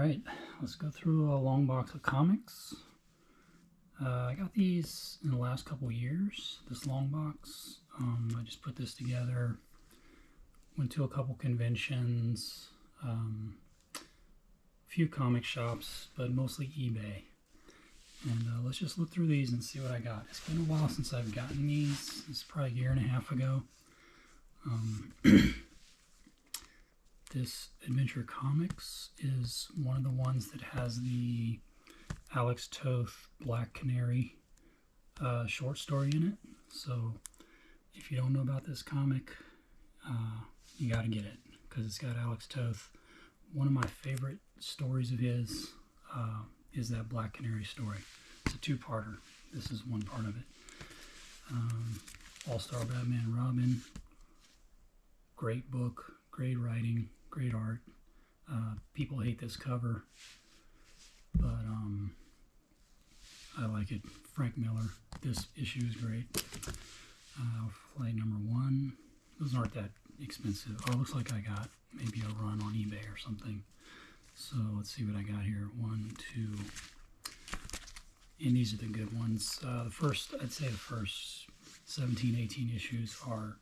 Alright, let's go through a long box of comics. I got these in the last couple years, this long box. I just put this together, went to a couple conventions, a few comic shops, but mostly eBay. And let's just look through these and see what I got. It's been a while since I've gotten these. It's probably a year and a half ago. This Adventure Comics is one of the ones that has the Alex Toth Black Canary short story in it. So if you don't know about this comic, you got to get it because it's got Alex Toth. One of my favorite stories of his is that Black Canary story. It's a two-parter. This is one part of it. All-Star Batman and Robin. Great book, great writing, great art. People hate this cover, but I like it. Frank Miller. This issue is great. Flight number 1. Those aren't that expensive. Oh, it looks like I got maybe a run on eBay or something. So let's see what I got here. 1, 2, and these are the good ones. I'd say the first 17, 18 issues are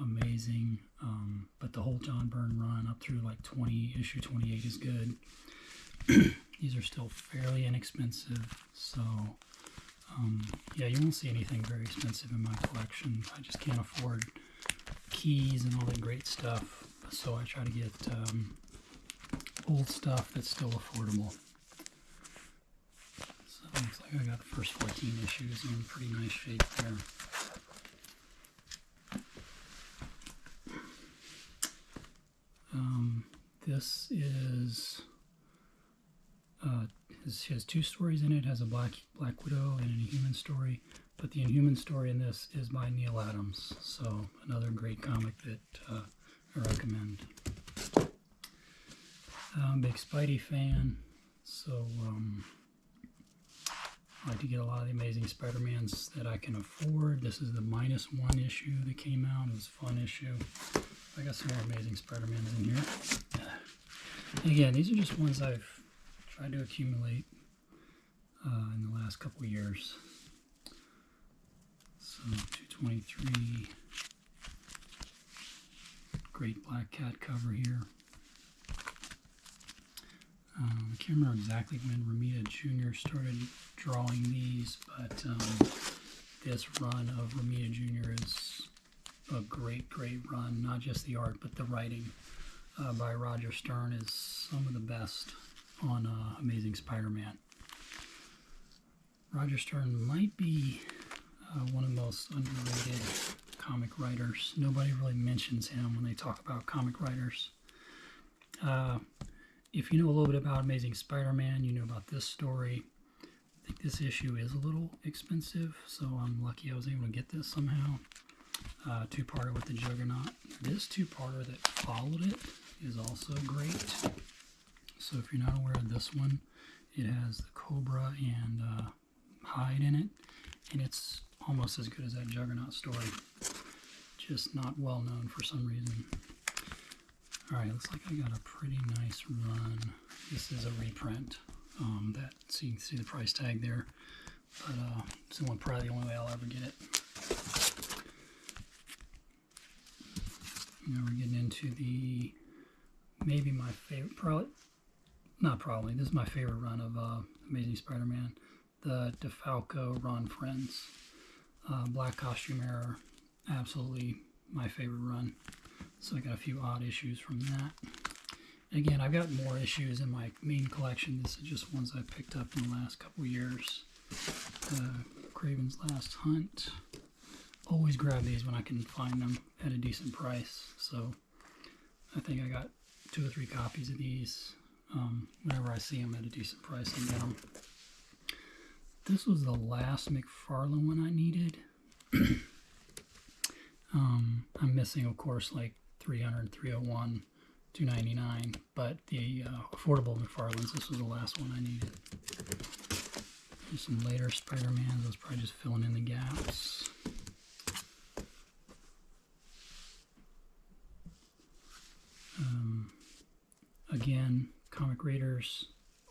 amazing, but the whole John Byrne run up through like issue 28 is good. These are still fairly inexpensive, so yeah, you won't see anything very expensive in my collection. I just can't afford keys and all that great stuff, so I try to get old stuff that's still affordable. So it looks like I got the first 14 issues in pretty nice shape there. This is has 2 stories in it. Has a Black Widow and an Inhuman story, but the Inhuman story in this is by Neal Adams, so another great comic that I recommend. I'm a big Spidey fan, so I like to get a lot of the Amazing Spider-Mans that I can afford. This is the -1 issue that came out. It was a fun issue. I got some more Amazing Spider-Mans in here. And again, these are just ones I've tried to accumulate in the last couple years. So 223, great Black Cat cover here. I can't remember exactly when Romita Jr. started drawing these, but this run of Romita Jr. is a great run. Not just the art, but the writing by Roger Stern is some of the best on Amazing Spider-Man. Roger Stern might be one of the most underrated comic writers. Nobody really mentions him when they talk about comic writers. If you know a little bit about Amazing Spider-Man, you know about this story. I think this issue is a little expensive, so I'm lucky I was able to get this somehow. Two-parter with the Juggernaut. This two-parter that followed it is also great. So if you're not aware of this one, it has the Cobra and Hyde in it, and it's almost as good as that Juggernaut story, just not well known for some reason. Alright, looks like I got a pretty nice run. This is a reprint. So you can see the price tag there, but it's probably the only way I'll ever get it. Now we're getting into maybe my favorite, this is my favorite run of Amazing Spider-Man, the DeFalco Ron Friends. Black Costume Era, absolutely my favorite run. So I got a few odd issues from that. Again, I've got more issues in my main collection. This is just ones I picked up in the last couple years. Craven's Last Hunt. Always grab these when I can find them at a decent price. So I think I got 2 or 3 copies of these. Whenever I see them at a decent price, I get them. This was the last McFarlane one I needed. I'm missing, of course, like 300, 301, 299, but the affordable McFarlanes, this was the last one I needed. There's some later Spider-Man. Those probably just filling in the gaps. Again, comic readers.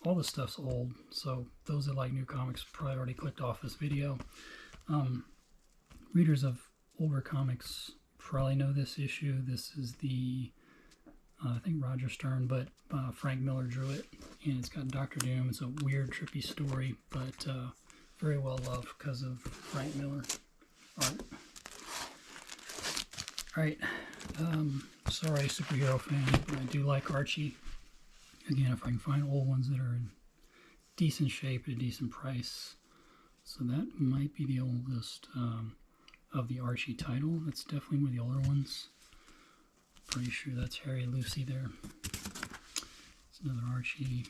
All this stuff's old, so those that like new comics probably already clicked off this video. Readers of older comics probably know this issue. This is the, I think Roger Stern, but Frank Miller drew it, and it's got Dr. Doom. It's a weird, trippy story, but very well loved because of Frank Miller art. Alright, sorry superhero fan, but I do like Archie. Again, if I can find old ones that are in decent shape at a decent price. So that might be the oldest of the Archie title. That's definitely one of the older ones. Pretty sure that's Harry Lucy there. It's another Archie.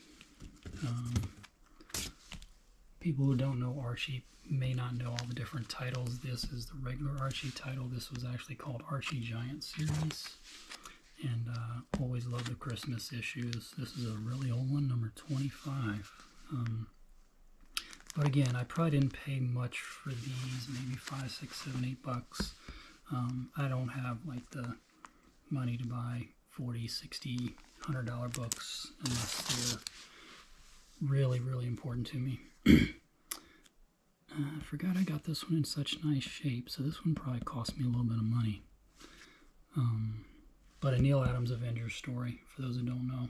People who don't know Archie may not know all the different titles. This is the regular Archie title. This was actually called Archie Giant Series. And always love the Christmas issues. This is a really old one, number 25. But again, I probably didn't pay much for these, maybe $5, $6, $7, $8. I don't have like the money to buy $40, $60, $100 books unless they're really, really important to me. I forgot I got this one in such nice shape, so this one probably cost me a little bit of money. But a Neal Adams Avengers story, for those who don't know.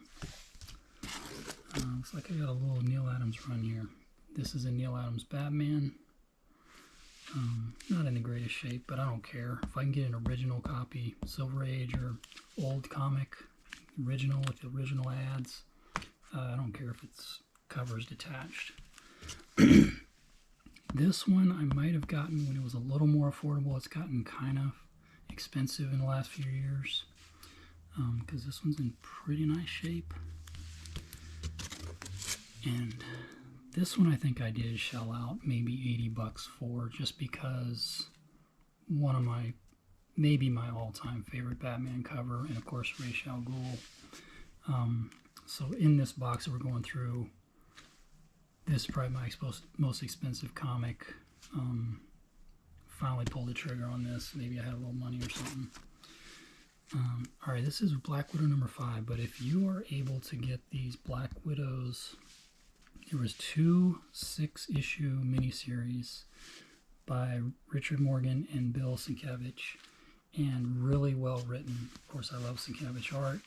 Looks like I got a little Neal Adams run here. This is a Neal Adams Batman. Not in the greatest shape, but I don't care. If I can get an original copy, Silver Age or old comic, original with the original ads, I don't care if it's covers detached. This one I might have gotten when it was a little more affordable. It's gotten kind of expensive in the last few years. Because this one's in pretty nice shape. And this one I think I did shell out maybe $80 for, just because one of my, maybe my all-time favorite Batman cover, and of course Ra's al Ghul. So in this box that we're going through, this is probably my most expensive comic. Finally pulled the trigger on this. Maybe I had a little money or something. Alright, this is Black Widow number 5, but if you are able to get these Black Widows, there was 2 6-issue miniseries by Richard Morgan and Bill Sienkiewicz, and really well written. Of course, I love Sienkiewicz art.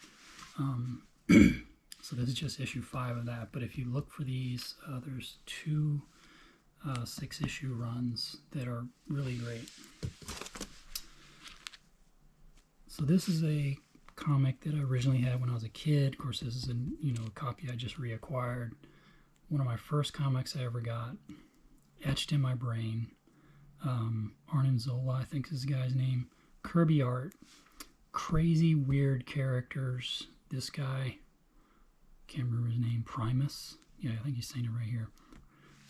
So this is just issue 5 of that, but if you look for these, there's 2 6-issue runs that are really great. So this is a comic that I originally had when I was a kid. Of course, this is a copy I just reacquired. One of my first comics I ever got, etched in my brain. Arnim Zola, I think is the guy's name. Kirby art, crazy weird characters. This guy, can't remember his name, Primus. Yeah, I think he's saying it right here.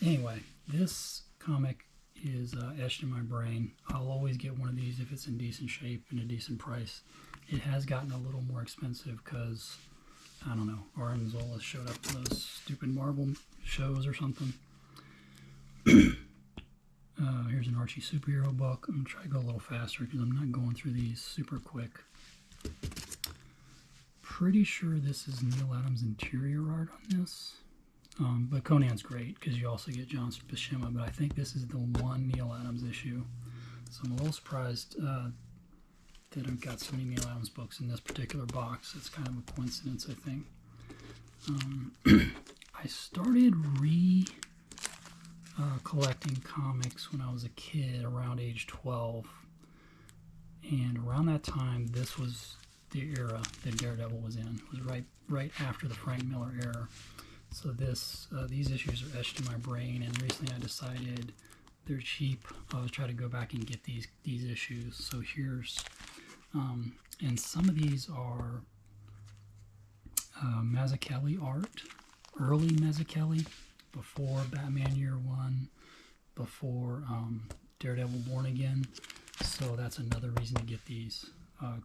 Anyway, this comic is etched in my brain. I'll always get one of these if it's in decent shape and a decent price. It has gotten a little more expensive because, I don't know, Arnim Zola showed up in those stupid Marvel shows or something. Here's an Archie superhero book. I'm going to try to go a little faster because I'm not going through these super quick. Pretty sure this is Neal Adams interior art on this. But Conan's great because you also get John Buscema, but I think this is the one Neal Adams issue. So I'm a little surprised that I've got so many Neal Adams books in this particular box. It's kind of a coincidence, I think. I started collecting comics when I was a kid, around age 12. And around that time, this was the era that Daredevil was in. It was right after the Frank Miller era. So these issues are etched in my brain, and recently I decided they're cheap. I'll try to go back and get these issues. So here's, and some of these are Mazzucchelli art, early Mazzucchelli, before Batman Year One, before Daredevil Born Again. So that's another reason to get these.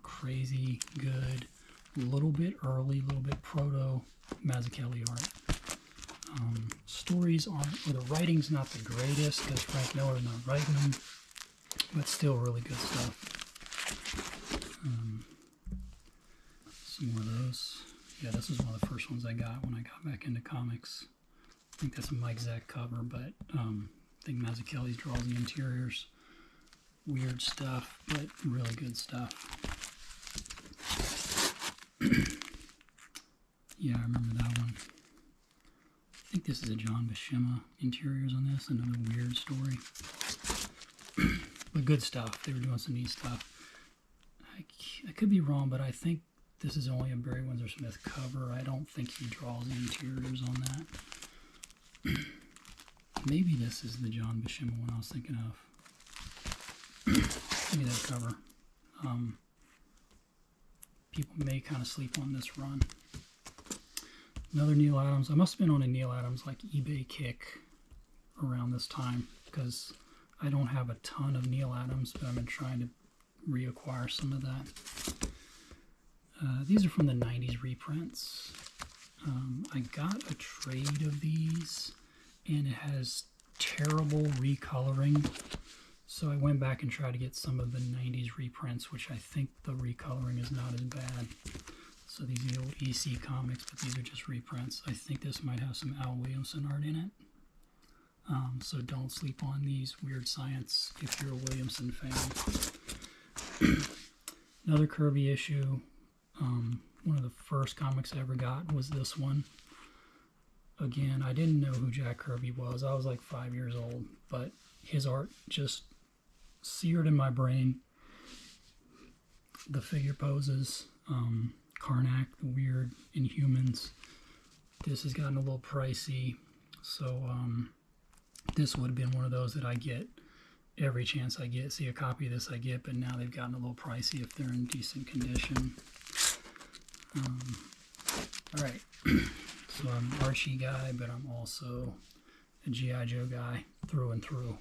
Crazy good, a little bit early, a little bit proto Mazzucchelli art. Stories aren't, or the writing's not the greatest because Frank Miller's not writing them, but still really good stuff. Some more of those. Yeah, this is one of the first ones I got when I got back into comics. I think that's a Mike Zeck cover, but I think Mazzucchelli draws the interiors. Weird stuff, but really good stuff. Yeah, I remember that one. I think this is a John Buscema interiors on this, another weird story. But good stuff. They were doing some neat stuff. I could be wrong, but I think this is only a Barry Windsor Smith cover. I don't think he draws the interiors on that. Maybe this is the John Buscema one I was thinking of. Maybe that cover. People may kind of sleep on this run. Another Neal Adams. I must have been on a Neal Adams like eBay kick around this time because I don't have a ton of Neal Adams, but I've been trying to reacquire some of that. These are from the 90s reprints. I got a trade of these, and it has terrible recoloring. So I went back and tried to get some of the 90s reprints, which I think the recoloring is not as bad. So these are the old EC comics, but these are just reprints. I think this might have some Al Williamson art in it. So don't sleep on these Weird Science if you're a Williamson fan. Another Kirby issue. One of the first comics I ever got was this one. Again, I didn't know who Jack Kirby was. I was like 5 years old, but his art just seared in my brain. The figure poses, Karnak, the weird Inhumans. This has gotten a little pricey, so this would have been one of those that I get every chance I get. See a copy of this I get, but now they've gotten a little pricey if they're in decent condition. Alright, so I'm an Archie guy, but I'm also a G.I. Joe guy through and through.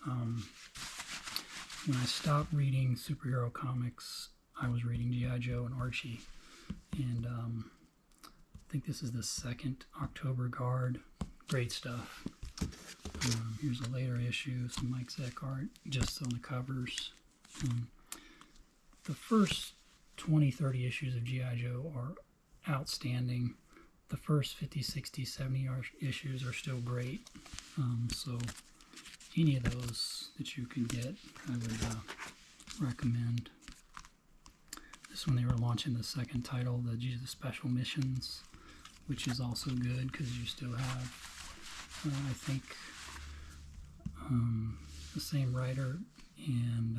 When I stopped reading superhero comics, I was reading G.I. Joe and Archie. And I think this is the second October Guard. Great stuff. Here's a later issue, some Mike Zeck art, just on the covers. The first 20, 30 issues of G.I. Joe are outstanding. The first 50, 60, 70 issues are still great. So any of those that you can get, I would recommend. This one they were launching the second title, the Jesus Special Missions, which is also good because you still have, I think, the same writer and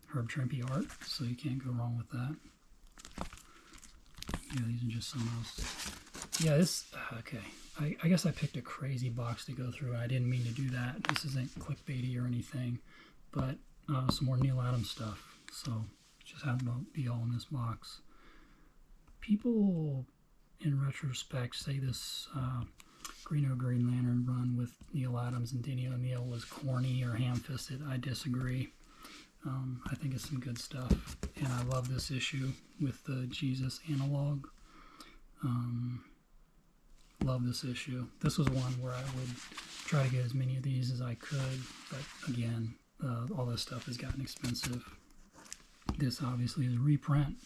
Herb Trimpe art, so you can't go wrong with that. Yeah, these are just some of those. Yeah, this, okay. I guess I picked a crazy box to go through, and I didn't mean to do that. This isn't clickbaity or anything, but some more Neal Adams stuff. So just happened to be all in this box. People, in retrospect, say this Green Lantern run with Neal Adams and Denny O'Neil was corny or ham-fisted. I disagree. I think it's some good stuff, and I love this issue with the Jesus analog. Love this issue. This was one where I would try to get as many of these as I could, but again, all this stuff has gotten expensive. This obviously is a reprint,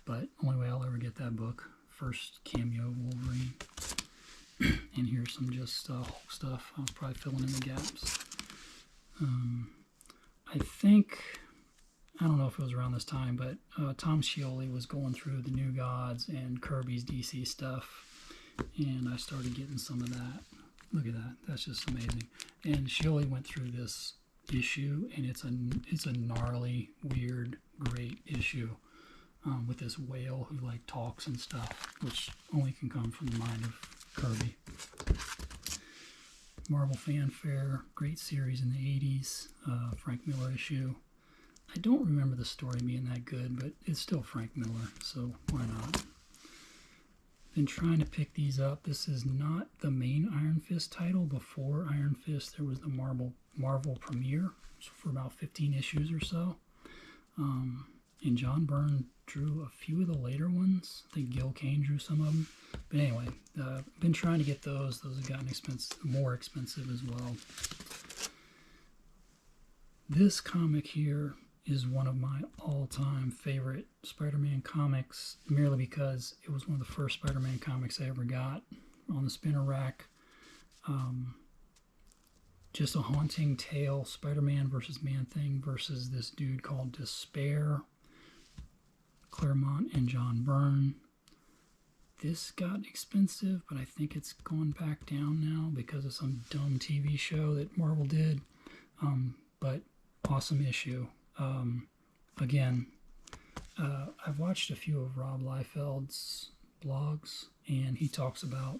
but only way I'll ever get that book. First cameo Wolverine. And here's some just Hulk stuff. I was probably filling in the gaps. I think, I don't know if it was around this time, but Tom Scioli was going through the New Gods and Kirby's DC stuff, and I started getting some of that. Look at that. That's just amazing. And Scioli went through this issue, and it's a gnarly, weird, great issue with this whale who like talks and stuff, which only can come from the mind of Kirby. Marvel Fanfare, great series in the 80s, Frank Miller issue. I don't remember the story being that good, but it's still Frank Miller, so why not? Been trying to pick these up. This is not the main Iron Fist title. Before Iron Fist, there was the Marvel premiere for about 15 issues or so. And John Byrne drew a few of the later ones. I think Gil Kane drew some of them. But anyway, been trying to get those. Those have gotten more expensive as well. This comic here is one of my all-time favorite Spider-Man comics, merely because it was one of the first Spider-Man comics I ever got on the spinner rack. Just a haunting tale, Spider-Man versus Man-Thing versus this dude called Despair, Claremont and John Byrne. This got expensive, but I think it's gone back down now because of some dumb TV show that Marvel did. But awesome issue. Again, I've watched a few of Rob Liefeld's blogs, and he talks about,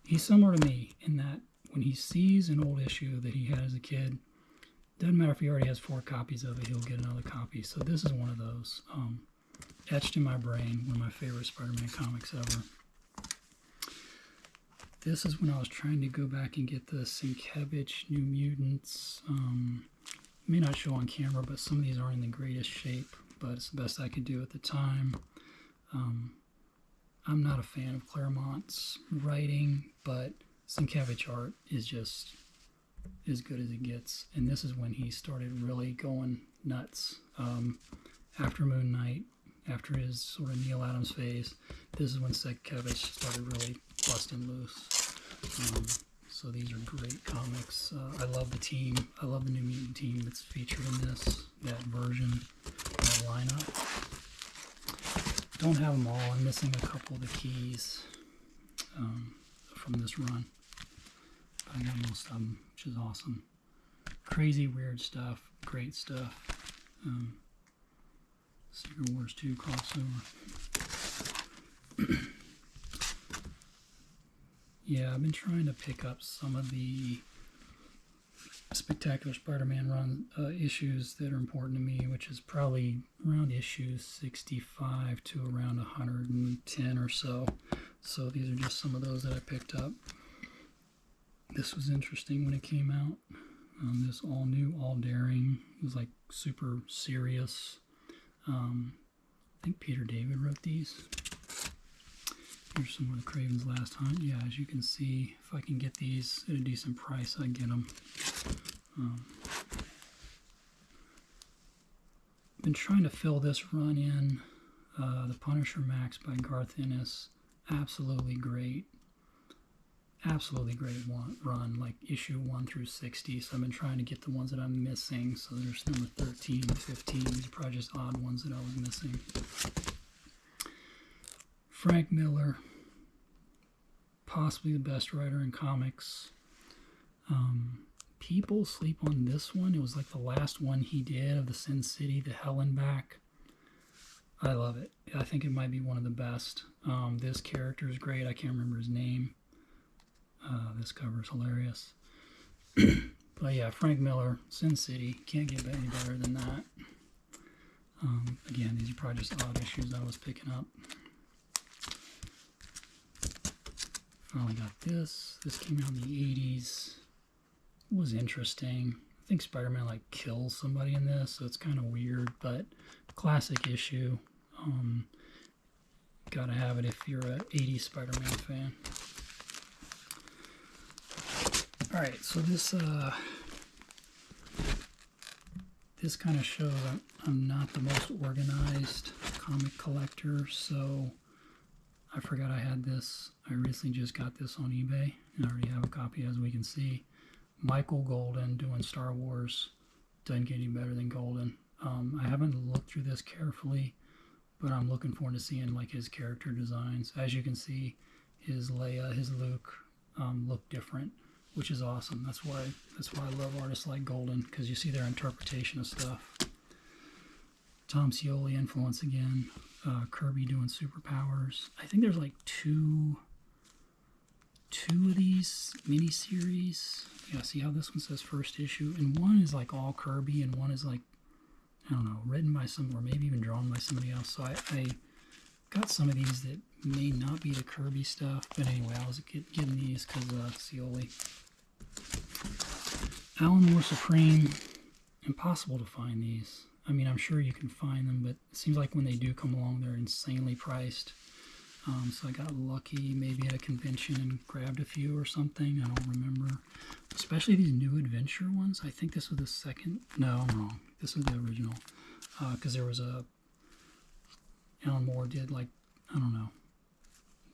he's similar to me in that when he sees an old issue that he had as a kid, doesn't matter if he already has 4 copies of it, he'll get another copy. So this is one of those. Etched in my brain, one of my favorite Spider-Man comics ever. This is when I was trying to go back and get the Sienkiewicz New Mutants. May not show on camera, but some of these aren't in the greatest shape, but it's the best I could do at the time. I'm not a fan of Claremont's writing, but Sienkiewicz art is just as good as it gets. And this is when he started really going nuts. After Moon Knight, after his sort of Neal Adams phase, this is when Sienkiewicz started really busting loose. So these are great comics. I love the team. I love the New Mutant team that's featured in this, that version, that lineup. Don't have them all. I'm missing a couple of the keys from this run. But I got most of them, which is awesome. Crazy, weird stuff. Great stuff. Secret Wars 2 crossover. Yeah, I've been trying to pick up some of the Spectacular Spider-Man run issues that are important to me, which is probably around issue 65 to around 110 or so. So these are just some of those that I picked up. This was interesting when it came out. This all new, all daring. It was like super serious. I think Peter David wrote these. Here's some of the Craven's Last Hunt. Yeah, as you can see, if I can get these at a decent price, I get them. Been trying to fill this run in. The Punisher Max by Garth Ennis. Absolutely great. Absolutely great run, like issue 1 through 60. So I've been trying to get the ones that I'm missing. So there's number 13 and 15. These are probably just odd ones that I was missing. Frank Miller, possibly the best writer in comics. People sleep on this one. It was like the last one he did of the Sin City, the Hell and Back. I love it. I think it might be one of the best. This character is great. I can't remember his name. This cover is hilarious. But yeah, Frank Miller, Sin City. Can't get any better than that. Again, these are probably just odd issues I was picking up. Finally got this. This came out in the 80s. It was interesting. I think Spider-Man like kills somebody in this, so it's kind of weird, but classic issue. Gotta have it if you're a 80s Spider-Man fan. Alright, so this kind of shows I'm not the most organized comic collector, so I forgot I had this. I recently just got this on eBay, and I already have a copy, as we can see. Michael Golden doing Star Wars. Doesn't get any better than Golden. I haven't looked through this carefully, but I'm looking forward to seeing like his character designs. As you can see, his Leia, his Luke look different, which is awesome. That's why I love artists like Golden, because you see their interpretation of stuff. Tom Scioli influence again. Kirby doing superpowers. I think there's like two of these miniseries. Yeah, see how this one says first issue, and one is like all Kirby, and one is like, I don't know, written by someone, or maybe even drawn by somebody else. So I got some of these that may not be the Kirby stuff, but anyway, I was getting these because Scioli. Alan Moore Supreme. Impossible to find these. I mean, I'm sure you can find them, but it seems like when they do come along, they're insanely priced. So I got lucky, maybe at a convention, and grabbed a few or something. I don't remember. Especially these new adventure ones. I think this was the second. No, I'm wrong. This was the original. because there was Alan Moore did like, I don't know,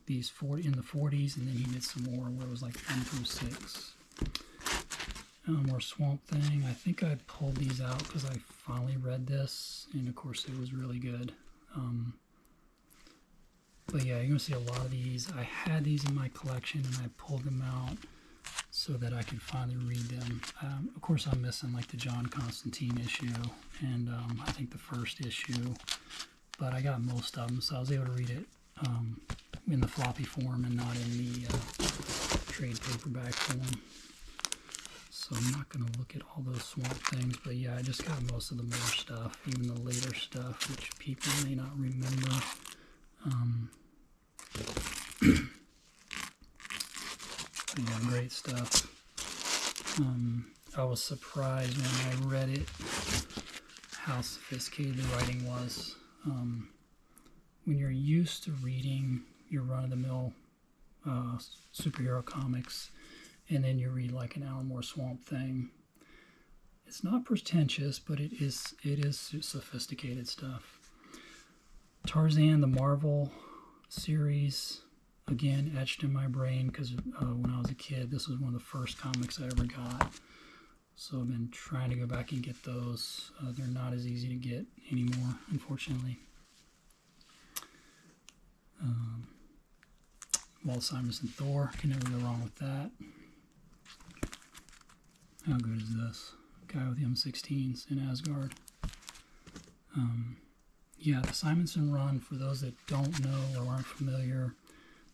these in the 40s, and then he did some more where it was like 1 through 6. Alan Moore Swamp Thing. I think I pulled these out because I finally read this, and of course it was really good. But yeah, you're going to see a lot of these. I had these in my collection, and I pulled them out so that I could finally read them. Of course, I'm missing like the John Constantine issue, and I think the first issue, but I got most of them, so I was able to read it in the floppy form and not in the trade paperback form. So I'm not going to look at all those Swamp Things, but yeah, I just got most of the more stuff, even the later stuff, which people may not remember. Yeah, great stuff. I was surprised when I read it how sophisticated the writing was. When you're used to reading your run-of-the-mill superhero comics, and then you read like an Alan Moore Swamp Thing, it's not pretentious, but it is sophisticated stuff. Tarzan, the Marvel series, again, etched in my brain because when I was a kid, this was one of the first comics I ever got. So I've been trying to go back and get those. They're not as easy to get anymore, unfortunately. Walt Simonson Thor, can never go wrong with that. How good is this? Guy with the M16s in Asgard. Yeah, the Simonson run, for those that don't know or aren't familiar,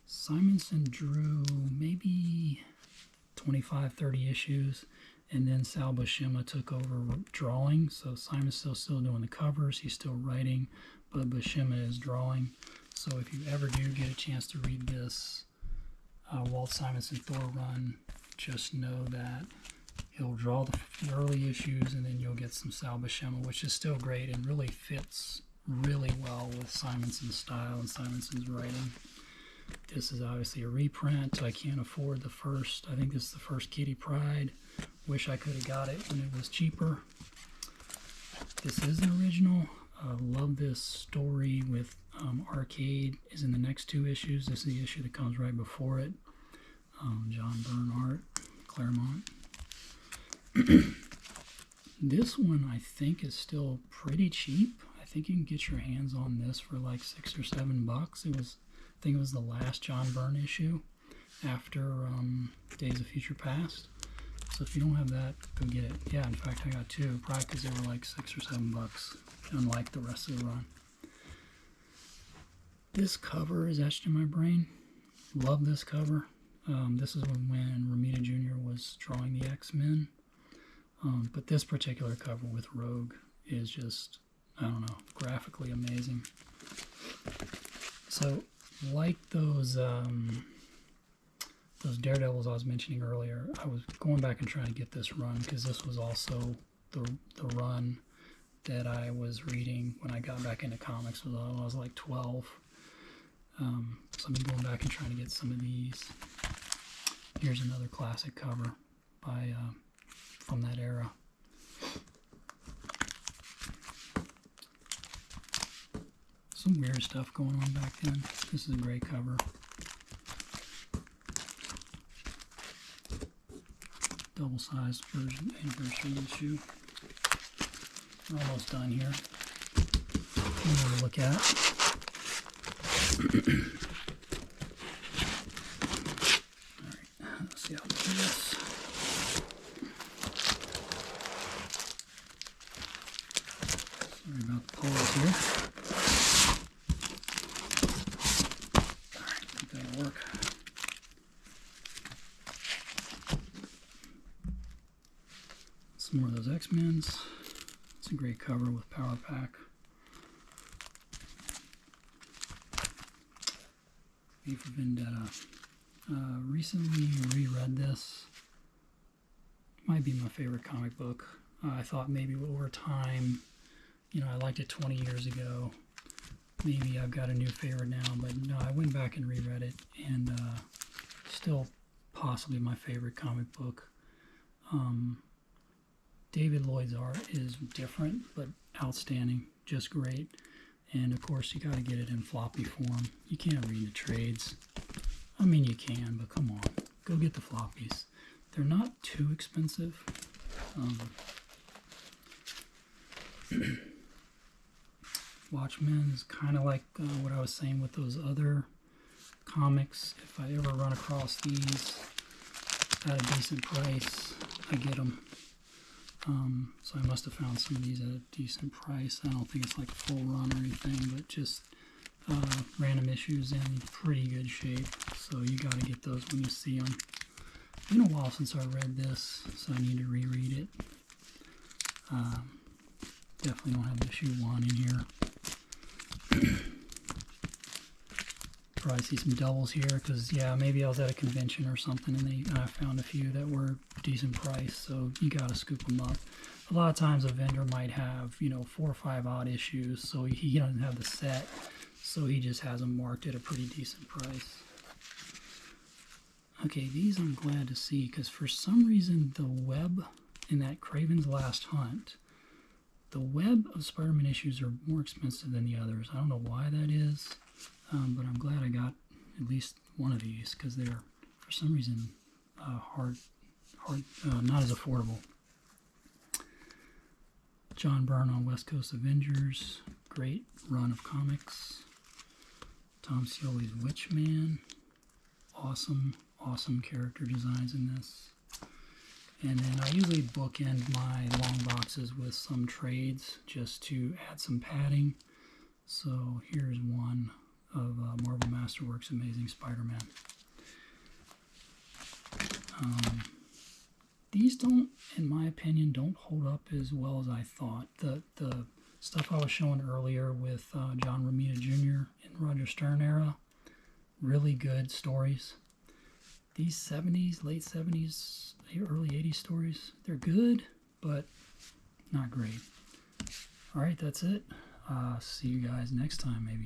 Simonson drew maybe 25, 30 issues, and then Sal Buscema took over drawing. So Simon's still doing the covers, he's still writing, but Buscema is drawing. So if you ever do get a chance to read this Walt Simonson Thor run, just know that he'll draw the early issues, and then you'll get some Sal Buscema, which is still great and really fits really well with Simonson's style and Simonson's writing. This is obviously a reprint. I can't afford the first. I think this is the first Kitty Pryde. Wish I could have got it when it was cheaper. This is an original. Love this story with Arcade is in the next 2 issues. This is the issue that comes right before it. John Byrne art, Claremont. This one I think is still pretty cheap. I think you can get your hands on this for like $6 or $7. I think it was the last John Byrne issue after Days of Future Past. So if you don't have that, go get it. Yeah, in fact I got 2, probably because they were like $6 or $7, unlike the rest of the run. This cover is etched in my brain. Love this cover. This is when Romita Jr. was drawing the X-Men. But this particular cover with Rogue is just, I don't know, graphically amazing. So, like those Daredevils I was mentioning earlier, I was going back and trying to get this run because this was also the run that I was reading when I got back into comics when I was like 12. So I've been going back and trying to get some of these. Here's another classic cover by from that era. Some weird stuff going on back then. This is a great cover. Double-sized version, anniversary issue. We're almost done here. More to look at. Alright, let's see how to do this. Sorry about the pause here. Alright, I think that'll work. Some more of those X-Men's. It's a great cover with Power Pack. V for Vendetta. Recently reread this. Might be my favorite comic book. I thought maybe over time, you know, I liked it 20 years ago. Maybe I've got a new favorite now, but no, I went back and reread it, and still possibly my favorite comic book. David Lloyd's art is different, but outstanding. just great. And of course, you got to get it in floppy form. You can't read the trades. I mean, you can, but come on, go get the floppies. They're not too expensive. Watchmen is kind of like what I was saying with those other comics. If I ever run across these at a decent price, I get them. So I must have found some of these at a decent price. I don't think it's like a full run or anything, but just random issues in pretty good shape. So you got to get those when you see them. It's been a while since I read this, so I need to reread it. Definitely don't have issue 1 in here. Probably see some doubles here because, yeah, maybe I was at a convention or something and I found a few that were decent price, so you got to scoop them up. A lot of times a vendor might have, 4 or 5 odd issues, so he doesn't have the set, so he just has them marked at a pretty decent price. Okay, these I'm glad to see because for some reason the web in that Kraven's Last Hunt, the web of Spider-Man issues are more expensive than the others. I don't know why that is. But I'm glad I got at least one of these because they're, for some reason, not as affordable. John Byrne on West Coast Avengers, great run of comics. Tom Scioli's Witchman, awesome character designs in this. And then I usually bookend my long boxes with some trades just to add some padding. So here's one of Marvel Masterworks Amazing Spider-Man. These don't, in my opinion, don't hold up as well as I thought. The stuff I was showing earlier with John Romita Jr. in Roger Stern era, really good stories. These 70s, late 70s, early 80s stories, they're good, but not great. All right, that's it. See you guys next time, maybe.